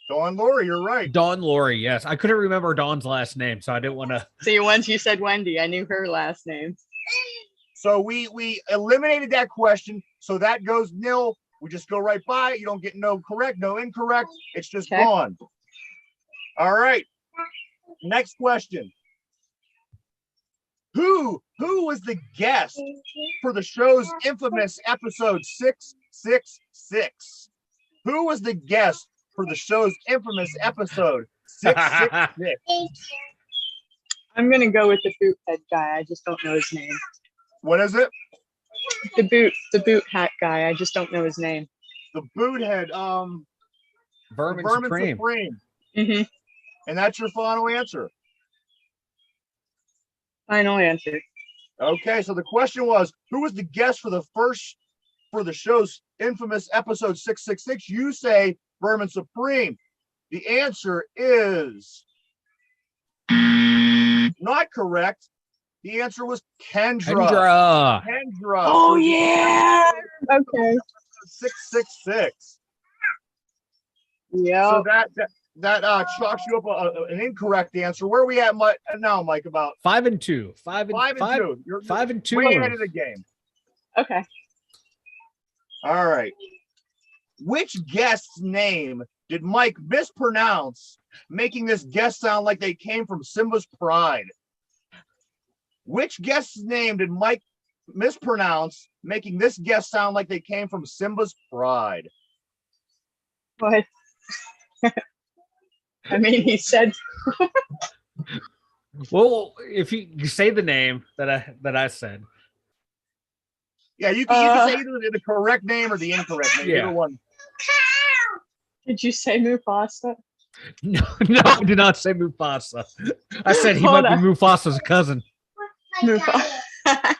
Dawn Laurie, you're right. Dawn Laurie, yes. I couldn't remember Dawn's last name, so I didn't want to. See, once you said Wendy, I knew her last name. So we eliminated that question, so that goes nil. We just go right by it. You don't get no correct, no incorrect. It's just gone. All right. Next question. Who was the guest for the show's infamous episode 666? Who was the guest for the show's infamous episode 666? I'm gonna go with the boot head guy. I just don't know his name. What is it? The boot hat guy. I just don't know his name. The boot head. Vermin Supreme. Mm-hmm. And that's your final answer. Final answer. Okay, so the question was, who was the guest for the show's infamous episode 666? You say Vermin Supreme. The answer is not correct. The answer was Kendra. Oh yeah. Okay. 666. Yeah. So that chalks you up an incorrect answer. Where are we at now, Mike? About 5 and 2. 5 and 2. You're 5 and 2. Way ahead of the game. Okay. All right. Which guest's name did Mike mispronounce, making this guest sound like they came from Simba's Pride? Which guest's name did Mike mispronounce, making this guest sound like they came from Simba's Pride? What? I mean, he said. Well, if you say the name that I said. Yeah, you can say either the correct name or the incorrect name. Yeah. Either one. Did you say Mufasa? No, I did not say Mufasa. I said he might be Mufasa's cousin. Mufasa.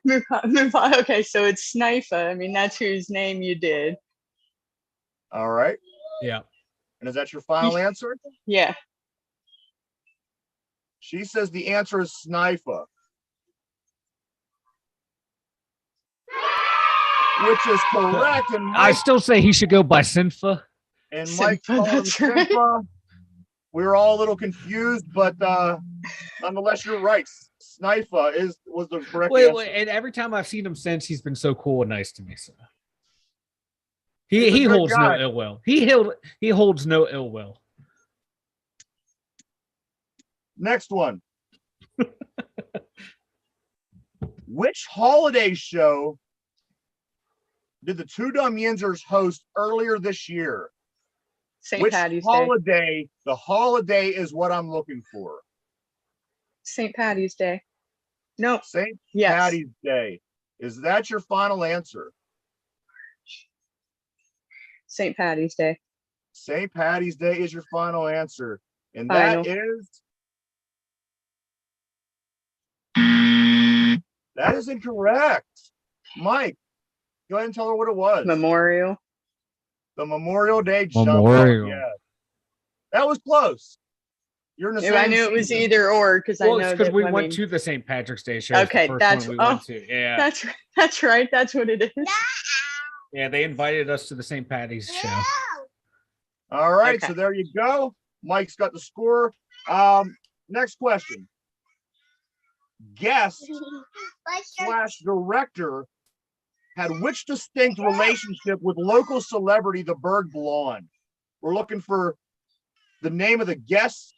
Mufasa. Okay, so it's Snifa. I mean, that's whose name you did. All right. Yeah. And is that your final answer? Yeah. She says the answer is Snifa. Which is correct. And I still say he should go by Sinfa. And Mike Simpa, called him that's right. Simpa. We were all a little confused, but nonetheless, you're right. Snifa was the correct answer. And every time I've seen him since, he's been so cool and nice to me. So He's a he good holds no guy. ill will. He holds no ill will. Next one. Which holiday show did the two Dum Yinzers host earlier this year? St. Which Patty's Day. holiday? The holiday is what I'm looking for. St. Patty's Day. No. St. Yes. Patty's Day. Is that your final answer? St. Patty's Day. St. Patty's Day is your final answer. And Final. That is incorrect. Mike, go ahead and tell her what it was. Memorial. The Memorial Day jump. Memorial. Yeah. That was close. You're in the same I knew it was season. either or because I Well, know it's because that we went to the St. Patrick's Day show. Okay, that's we went to. Yeah. That's right. That's what it is. Yeah, they invited us to the St. Patty's show. All right, Okay. so there you go. Mike's got the score. Next question. Guest / director had which distinct relationship with local celebrity the Berg Blonde? We're looking for the name of the guest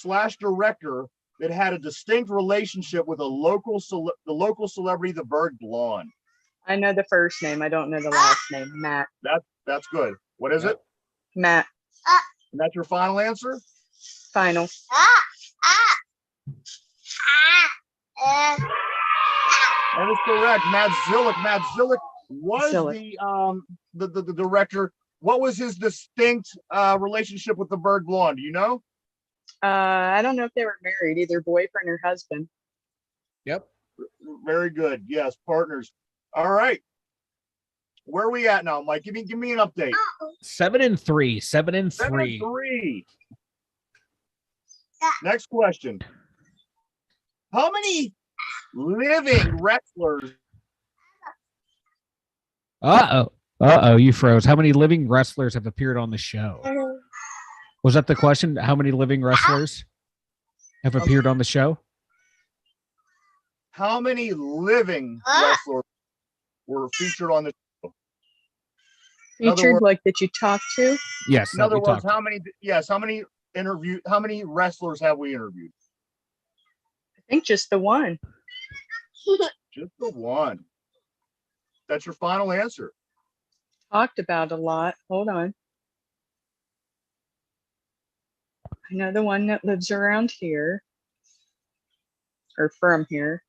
/ director that had a distinct relationship with the local celebrity the Berg Blonde. I know the first name. I don't know the last name. Matt. That's good. What is it? Matt. And that's your final answer? Final. That is correct. Matt Zillick. Matt Zillick was Zillick. the director. What was his distinct relationship with the Berg Blonde? Do you know? I don't know if they were married, either boyfriend or husband. Yep. Very good. Yes, partners. All right. Where are we at now, Mike? Give me an update. 7-3. 7-3. 7-3. Next question. How many living wrestlers? Uh-oh, you froze. How many living wrestlers have appeared on the show? Was that the question? How many living wrestlers have appeared on the show? How many living wrestlers were featured on the show? Featured like that you talked to? Yes. In other words, how many wrestlers have we interviewed? I think just the one. Just the one. That's your final answer. Talked about a lot. Hold on. I know the one that lives around here. Or from here.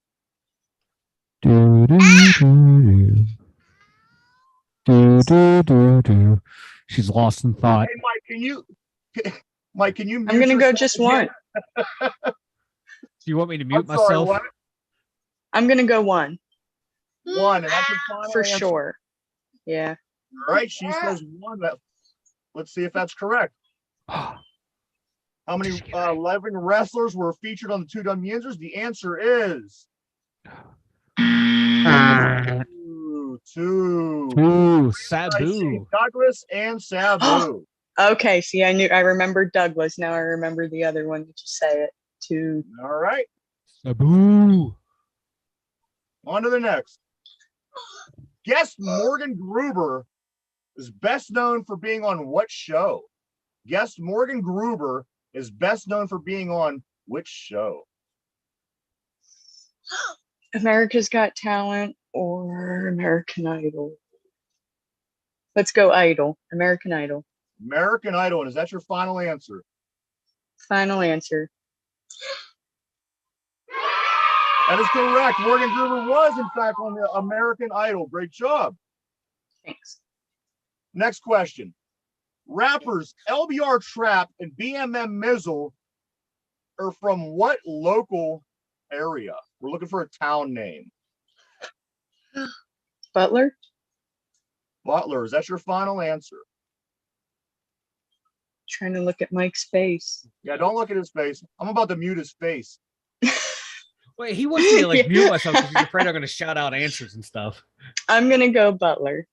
She's lost in thought. Hey, Mike, can you mute I'm gonna go yourself just again? one. Do you want me to mute I'm sorry, myself? what? I'm gonna go one. One, and that's your final For answer. sure. Yeah. All right, she says one. Let's see if that's correct. How many 11 wrestlers were featured on the two Dum Yinzers? The answer is two. Ooh, I see Sabu. Douglas and Sabu. Okay. See, I remember Douglas. Now I remember the other one. Did you say it? Two. All right, Sabu. on to the next. Guest Morgan Gruber is best known for being on what show? Guest Morgan Gruber is best known for being on which show? America's Got Talent or American Idol. Let's go Idol. American Idol. American Idol. And is that your final answer? Final answer. That is correct. Morgan Gruber was, in fact, on the American Idol. Great job. Thanks. Next question. Rappers LBR Trap and BMM Mizzle are from what local area? We're looking for a town name. Butler? Butler. Is that your final answer? Trying to look at Mike's face. Yeah, don't look at his face. I'm about to mute his face. Wait, he wants me to like mute myself because he's afraid I'm going to shout out answers and stuff. I'm gonna go Butler.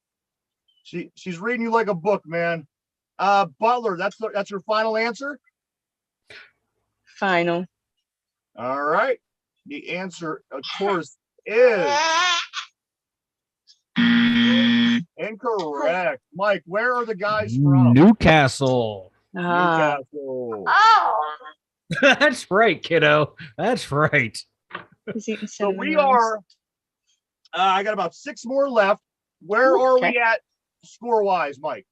She's reading you like a book, man. Butler, that's your final answer? Final. All right. The answer, of course, is incorrect. Mike, where are the guys from? Newcastle. Newcastle. That's right, kiddo. That's right. He's eating So cinnamon we rolls. are, I got about 6 more left. Where are we at score-wise, Mike?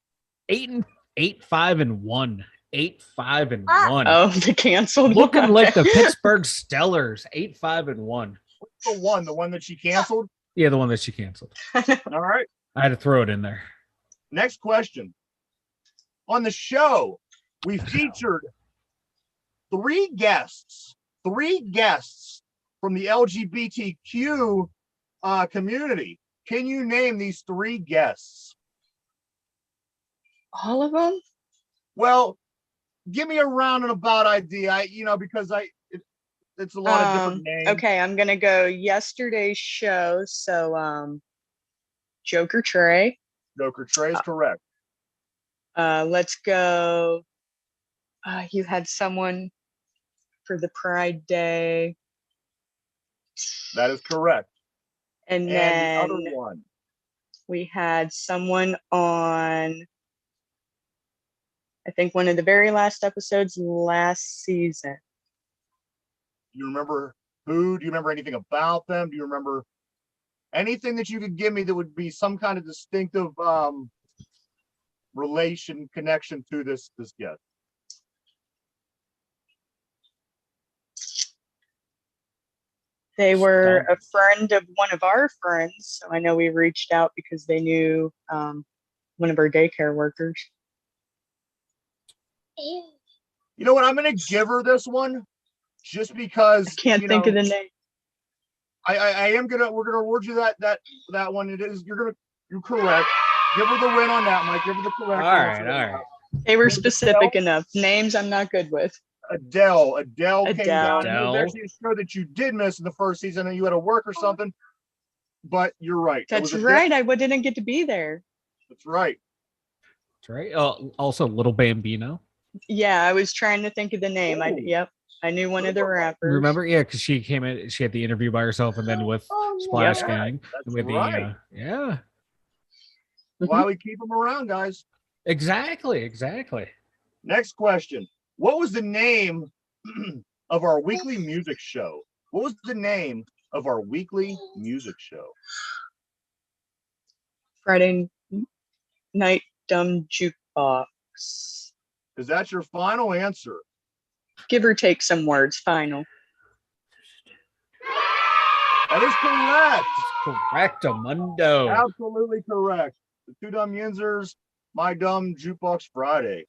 8-5-1. 8-5-1. Oh, the canceled. Looking one. like the Pittsburgh Steelers. 8-5-1. The one that she canceled? Yeah, the one that she canceled. All right. I had to throw it in there. Next question. On the show, we featured 3 guests from the LGBTQ community. Can you name these 3 guests? All of them? Well, give me a roundabout idea. Because it's a lot of different names. Okay, I'm gonna go yesterday's show. So Joker Trey. Joker Trey is correct. Let's go. You had someone for the Pride Day. That is correct. And And then the other one. we had someone on, I think, one of the very last episodes last season. Do you remember who? Do you remember anything about them? Do you remember anything that you could give me that would be some kind of distinctive connection to this guest? They were a friend of one of our friends. So I know we reached out because they knew one of our daycare workers. You know what? I'm going to give her this one just because. I can't think of the name. I am gonna. We're gonna award you that one. It is. You're correct. Give her the win on that, Mike. Give her the correct. All right. They were specific enough. Names I'm not good with. Adele came down. It Adele. was actually a show that you did miss in the first season, and you had to work or something. But you're right. That's right. I didn't get to be there. That's right. That's right. Also, Little Bambino. Yeah, I was trying to think of the name. Ooh. I knew one of the rappers. Remember? Yeah, because she came in. She had the interview by herself, and then with Splash Yeah, Gang. that's With right. Yeah. Why we keep them around, guys. Exactly. Next question. What was the name of our weekly music show? What was the name of our weekly music show? Friday Night Dumb Jukebox. Is that your final answer? Give or take some words. Final. That is correct. Correctamundo. Absolutely correct. The 2 Dum Yinzers, My Dumb Jukebox Friday.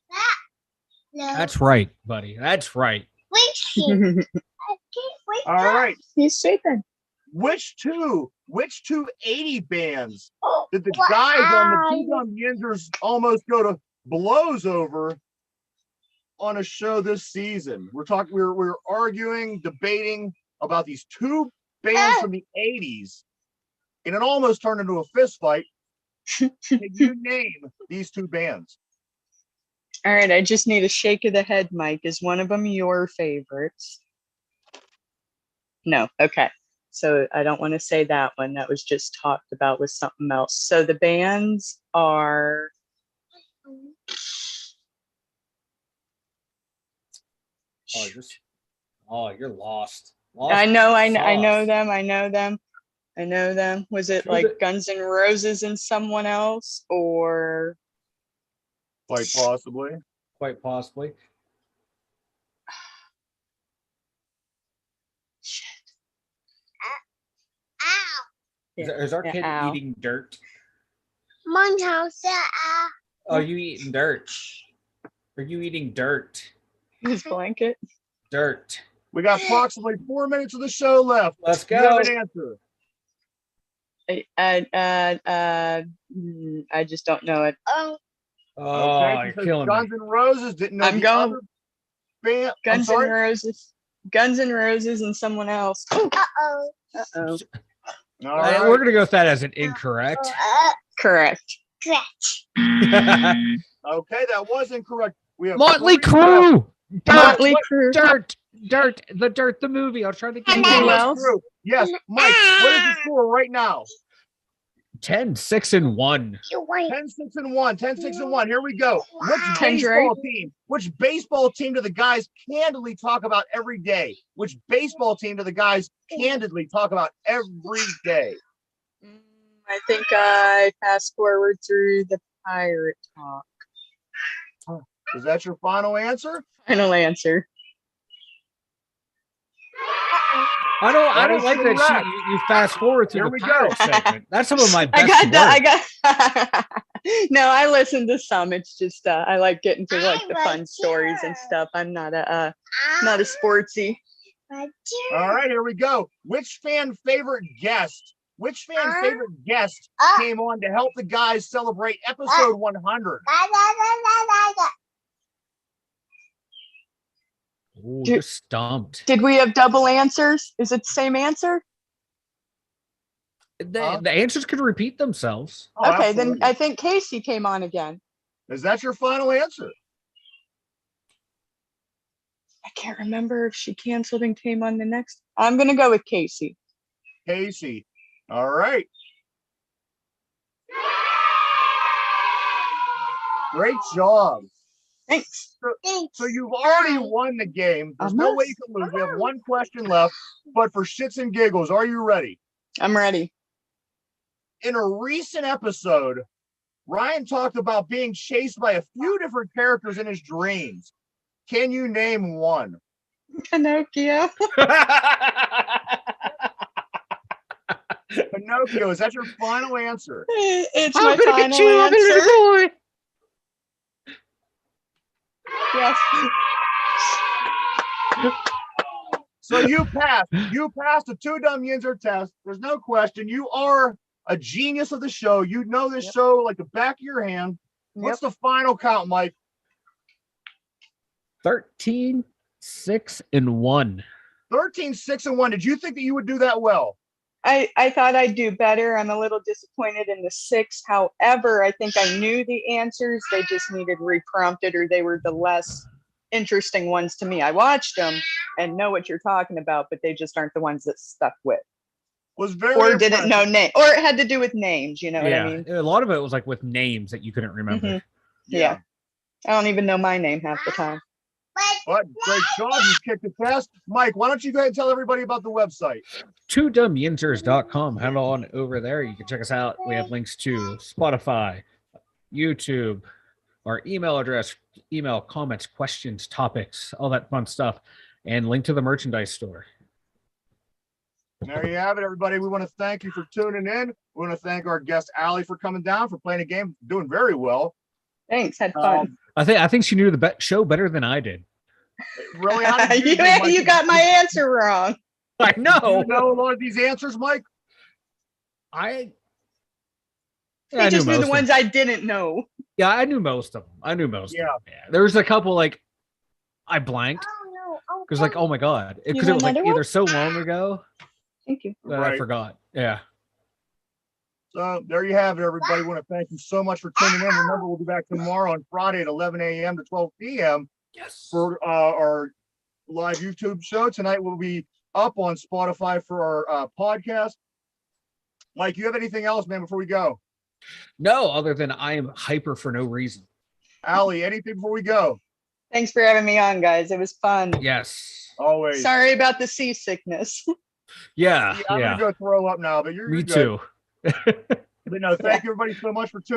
That's right, buddy. That's right. All right. He's sleeping. Which two 80 bands did the guys on the 2 Dum Yinzers almost go to blows over on a show this season? We're arguing, debating about these 2 bands from the 80s, and it almost turned into a fist fight. Can you name these 2 bands? All right, I just need a shake of the head, Mike. Is one of them your favorites? No. Okay. So I don't want to say that one. That was just talked about with something else. So the bands are You're lost. I know them. Was it like Guns N' Roses and someone else, or Quite possibly. Is our kid eating dirt? Oh, you eating dirt? Are you eating dirt? his blanket? Dirt. We got approximately 4 minutes of the show left. Let's Do you go. have an answer? I just don't know it. Oh, Okay, you're killing Guns me. N' Roses didn't know I'm the going- other band. Guns N' Roses, and someone else. Uh-oh. All We're right. gonna go with that as an incorrect. Correct. All Okay, that was incorrect. We have Motley 3 left. Crue. Motley Crue. Dirt, the movie. I was trying to get Anything it. else? True. Yes, Mike, what is the score right now? 10, 6, and 1. 10, 6, and 1. 10, 6, and 1. Here we go. Kendra. Which baseball team do the guys candidly talk about every day? Which baseball team do the guys candidly talk about every day? I think I fast forward through the pirate talk. Is that your final answer? Final answer. I That don't is like that correct. you fast forward to Here the we pirate go. segment. That's some of my best I work. got no, I listen to some. It's just I like getting to like the fun stories and stuff. I'm not a sportsy. All right, here we go. Which fan favorite guest came on to help the guys celebrate episode 100? Ooh, you're stumped. Did we have double answers? Is it the same answer? The answers could repeat themselves. Oh, Okay, absolutely. then I think Casey came on again. Is that your final answer? I can't remember if she canceled and came on the next. I'm gonna go with Casey. Casey. All right. Great job. Thanks. So you've already won the game. There's no way you can lose. We have one question left, but for shits and giggles, are you ready? I'm ready. In a recent episode, Ryan talked about being chased by a few different characters in his dreams. Can you name one? Pinocchio. Pinocchio, is that your final answer? It's my final answer. Yes. So you passed. You passed the 2 Dum Yinzer test. There's no question. You are a genius of the show. You know this show like the back of your hand. What's the final count, Mike? 13, 6, and 1. 13, 6, and 1. Did you think that you would do that well? I thought I'd do better. I'm a little disappointed in the 6. However, I think I knew the answers. They just needed reprompted, or they were the less interesting ones to me. I watched them and know what you're talking about, but they just aren't the ones that stuck with. Was very Or impressive. didn't know name, or it had to do with names. You know what I mean? A lot of it was like with names that you couldn't remember. Mhm. Yeah. I don't even know my name half the time. But great job. You kicked the test. Mike, why don't you go ahead and tell everybody about the website? 2dumyinzers.com. Head on over there. You can check us out. We have links to Spotify, YouTube, our email address, email comments, questions, topics, all that fun stuff, and link to the merchandise store. There you have it, everybody. We want to thank you for tuning in. We want to thank our guest, Allie, for coming down, for playing a game, doing very well. Thanks. Had fun. I think she knew the show better than I did. Really? How did you do, Mike? You got my answer wrong. I Do know. you know a lot of these answers, Mike? I They just knew knew the most of ones them. I didn't know. Yeah, I knew most of them. I knew most Yeah. of them. Yeah. There was a couple like I blanked because like, oh my God. Because it want was like another either one? so long ago Thank you. that Right. I forgot. Yeah. So there you have it, everybody. We want to thank you so much for tuning in. Remember, we'll be back tomorrow on Friday at 11 a.m. to 12 p.m. Yes. for our live YouTube show. Tonight we'll be up on Spotify for our podcast. Mike, you have anything else, man, before we go? No, other than I am hyper for no reason. Allie, anything before we go? Thanks for having me on, guys. It was fun. Yes. Always. Sorry about the seasickness. Yeah. I'm Yeah. gonna go throw up now, but you're Me good. too. But no, thank you everybody so much for tuning in.